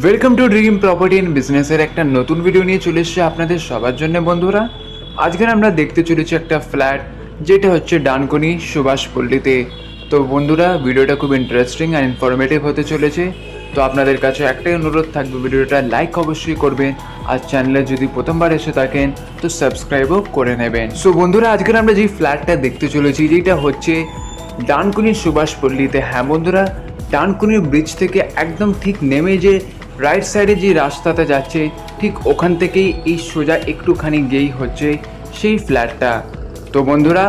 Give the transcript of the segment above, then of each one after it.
Welcome to dream property and বিজনেসের একটা নতুন ভিডিও নিয়ে চলে এসেছে আপনাদের সবার জন্য বন্ধুরা। আজকে আমরা দেখতে চলেছি একটা ফ্ল্যাট যেটা হচ্ছে ডানকুনি সুভাষপল্লীতে। তো বন্ধুরা ভিডিওটা খুব ইন্টারেস্টিং আর ইনফরমেটিভ হতে চলেছে। তো আপনাদের কাছে একটাই অনুরোধ থাকবে, ভিডিওটা লাইক অবশ্যই করবেন আর চ্যানেলে যদি প্রথমবার এসে থাকেন তো সাবস্ক্রাইবও করে নেবেন। সো বন্ধুরা আজকে আমরা যে ফ্ল্যাটটা দেখতে চলেছি যেটা হচ্ছে ডানকুনি সুভাষপল্লীতে। হ্যাঁ বন্ধুরা, ডানকুনির ব্রিজ থেকে একদম ঠিক নেমে যে রাইট সাইডে যে রাস্তাটা যাচ্ছে ঠিক ওখান থেকেই এই সোজা একটুখানি গিয়েই হচ্ছে সেই ফ্ল্যাটটা। তো বন্ধুরা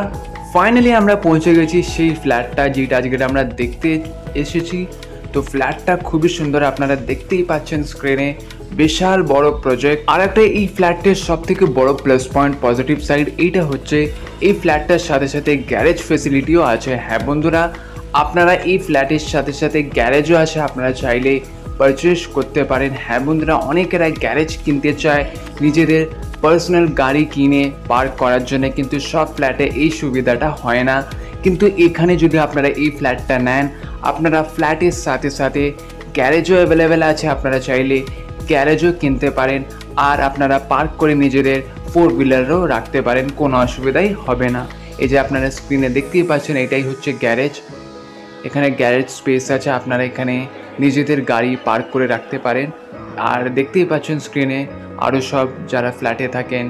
ফাইনালি আমরা পৌঁছে গেছি সেই ফ্ল্যাটটা যেটা আজকে আমরা দেখতে এসেছি। তো ফ্ল্যাটটা খুবই সুন্দর, আপনারা দেখতেই পাচ্ছেন স্ক্রিনে, বিশাল বড় প্রজেক্ট। আর একটা এই ফ্ল্যাটের সব থেকে বড় প্লাস পয়েন্ট পজিটিভ সাইড এইটা হচ্ছে এই ফ্ল্যাটটার সাথে সাথে গ্যারেজ ফেসিলিটিও আছে। হ্যাঁ বন্ধুরা, আপনারা এই ফ্ল্যাটের সাথে সাথে গ্যারেজও আছে, আপনারা চাইলে পারচেস করতে পারেন। হ্যাঁ বন্ধুরা, অনেকেরা গ্যারেজ কিনতে চায় নিজেদের পার্সোনাল গাড়ি কিনে পার্ক করার জন্য, কিন্তু সব ফ্ল্যাটে এই সুবিধাটা হয় না। কিন্তু এখানে যদি আপনারা এই ফ্ল্যাটটা নেন, আপনারা ফ্ল্যাটের সাথে সাথে গ্যারেজও অ্যাভেলেবেল আছে, আপনারা চাইলে গ্যারেজও কিনতে পারেন আর আপনারা পার্ক করে নিজেদের ফোর হুইলারও রাখতে পারেন, কোনো অসুবিধাই হবে না। এই যে আপনারা স্ক্রিনে দেখতেই পাচ্ছেন এটাই হচ্ছে গ্যারেজ। এখানে গ্যারেজ স্পেস আছে, আপনারা এখানে নিজেদের গাড়ি পার্ক করে রাখতে পারেন। আর দেখতেই পাচ্ছেন স্ক্রিনে আরও সব যারা ফ্ল্যাটে থাকেন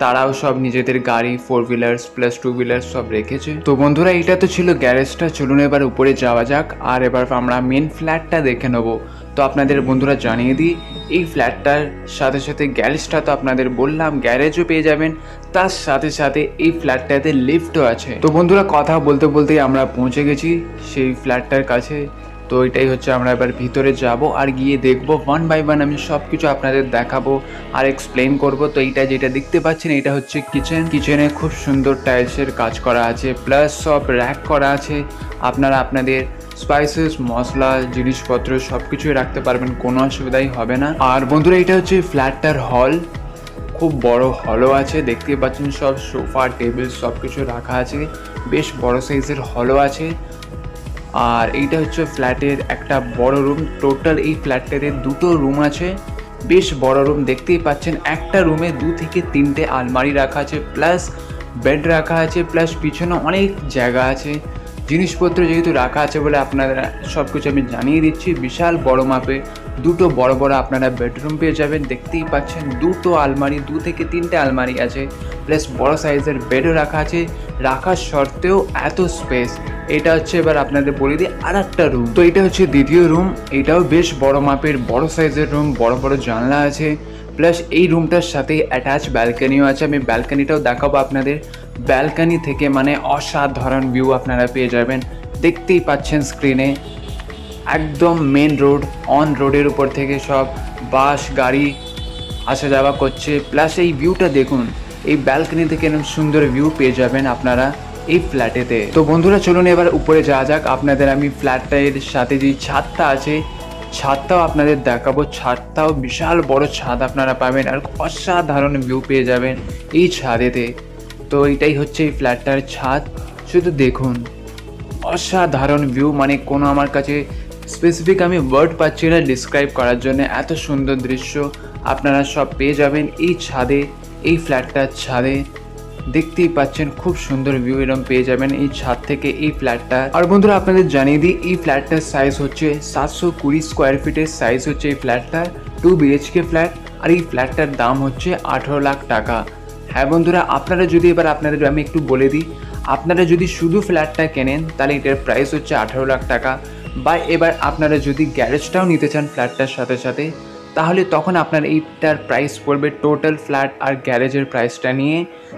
তারাও সব নিজেদের গাড়ি four wheelers plus two wheelers সব রেখেছে। তো বন্ধুরা এটা তো ছিল গ্যারেজটা, চলুন এবার উপরে যাওয়া যাক আর এবার আমরা মেন ফ্ল্যাটটা দেখে নেব। তো আপনাদের বন্ধুরা জানিয়ে দিই, এই ফ্ল্যাটটার সাথে সাথে গ্যারেজটা তো আপনাদের বললাম গ্যারেজও পেয়ে যাবেন, তার সাথে সাথে এই ফ্ল্যাটটাতে লিফটও আছে। তো বন্ধুরা কথা বলতে বলতেই আমরা পৌঁছে গেছি সেই ফ্ল্যাটটার কাছে। তো এটাই হচ্ছে, আমরা এবার ভিতরে যাব আর গিয়ে দেখব ওয়ান বাই ওয়ান, আমি সব কিছু আপনাদের দেখাবো আর এক্সপ্লেন করব। তো এইটা যেটা দেখতে পাচ্ছেন এটা হচ্ছে কিচেন। কিচেনে খুব সুন্দর টাইলসের কাজ করা আছে, প্লাস সব র্যাক করা আছে, আপনারা আপনাদের স্পাইসেস মশলা জিনিসপত্র সব কিছুই রাখতে পারবেন, কোনো অসুবিধাই হবে না। আর বন্ধুরা এটা হচ্ছে ফ্ল্যাটটার হল, খুব বড় হলও আছে, দেখতে পাচ্ছেন সব সোফা টেবিল সব কিছু রাখা আছে, বেশ বড় সাইজের হলও আছে। আর এইটা হচ্ছে ফ্ল্যাটের একটা বড় রুম। টোটাল এই ফ্ল্যাটটাতে দুটো রুম আছে, বেশ বড় রুম দেখতেই পাচ্ছেন। একটা রুমে 2 থেকে 3টে আলমারি রাখা আছে, প্লাস বেড রাখা আছে, প্লাস পিছনে অনেক জায়গা আছে। জিনিসপত্র যেহেতু রাখা আছে বলে আপনারা সব কিছু আমি জানিয়ে দিচ্ছি। বিশাল বড় মাপে দুটো বড় বড় আপনারা বেডরুম পেয়ে যাবেন, দেখতেই পাচ্ছেন দুটো আলমারি, 2 থেকে 3টে আলমারি আছে, প্লাস বড় সাইজের বেডও রাখা আছে। রাখার সত্ত্বেও এত স্পেস। এটা হচ্ছে এবার আপনাদের বলে দিই আর একটা রুম। তো এটা হচ্ছে দ্বিতীয় রুম, এটাও বেশ বড় মাপের বড় সাইজের রুম, বড় বড় জানলা আছে, প্লাস এই রুমটার সাথে অ্যাটাচ ব্যালকানিও আছে। আমি ব্যালকানিটাও দেখাবো আপনাদের। ব্যালকানি থেকে মানে অসাধারণ ভিউ আপনারা পেয়ে যাবেন, দেখতেই পাচ্ছেন স্ক্রিনে, একদম মেন রোড, অন রোডের উপর থেকে সব বাস গাড়ি আসা যাওয়া করছে। প্লাস এই ভিউটা দেখুন, এই ব্যালকনি থেকে এরকম সুন্দর ভিউ পেয়ে যাবেন আপনারা এই ফ্ল্যাটেতে। তো বন্ধুরা চলুন এবার উপরে যাওয়া যাক, আপনাদের আমি ফ্ল্যাটের সাথে যে ছাদটা আছে ছাদটাও আপনাদের দেখাবো। ছাদটাও বিশাল বড় ছাদ আপনারা পাবেন আর অসাধারণ ভিউ পেয়ে যাবেন এই ছাদেতে। তো এটাই হচ্ছে এই ফ্ল্যাটটার ছাদ, শুধু দেখুন অসাধারণ ভিউ, মানে কোনো আমার কাছে স্পেসিফিক আমি ওয়ার্ড পাচ্ছি না ডিসক্রাইব করার জন্য, এত সুন্দর দৃশ্য আপনারা সব পেয়ে যাবেন এই ছাদে, এই ফ্ল্যাটটার ছাদে। দেখতেই পাচ্ছেন খুব সুন্দর ভিউ এরকম পেয়ে যাবেন এই ছাদ থেকে এই ফ্ল্যাটটা। আর বন্ধুরা আপনাদের জানিয়ে দিই এই ফ্ল্যাটটার সাইজ হচ্ছে 720 স্কোয়ার ফিটের সাইজ হচ্ছে এই ফ্ল্যাটটা, 2 BHK ফ্ল্যাট। আর এই ফ্ল্যাটটার দাম হচ্ছে 18 লাখ টাকা। হ্যাঁ বন্ধুরা, আপনারা যদি এবার আপনাদের আমি একটু বলে দিই, আপনারা যদি শুধু ফ্ল্যাটটা কেনেন তাহলে এটার প্রাইস হচ্ছে 18 লাখ টাকা। বা এবার আপনারা যদি গ্যারেজটাও নিতে চান ফ্ল্যাটটার সাথে সাথে, তাহলে তখন আপনার এইটার প্রাইস পড়বে টোটাল ফ্ল্যাট আর গ্যারেজের প্রাইসটা নিয়ে,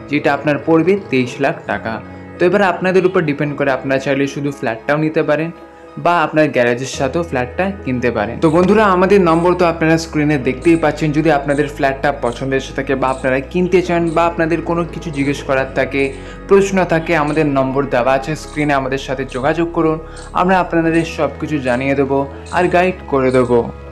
যেটা আপনার পড়বে 23 লাখ টাকা। তো এবার আপনাদের উপর ডিপেন্ড করে, আপনারা চাইলে শুধু ফ্ল্যাটটাও নিতে পারেন বা আপনার গ্যারেজের সাথেও ফ্ল্যাটটা কিনতে পারেন। তো বন্ধুরা আমাদের নম্বর তো আপনারা স্ক্রিনে দেখতেই পাচ্ছেন, যদি আপনাদের ফ্ল্যাটটা পছন্দের এসে থাকে বা আপনারা কিনতে চান বা আপনাদের কোনো কিছু জিজ্ঞেস করার থাকে, প্রশ্ন থাকে, আমাদের নম্বর দেওয়া আছে স্ক্রিনে, আমাদের সাথে যোগাযোগ করুন, আমরা আপনাদের সব কিছু জানিয়ে দেবো আর গাইড করে দেবো।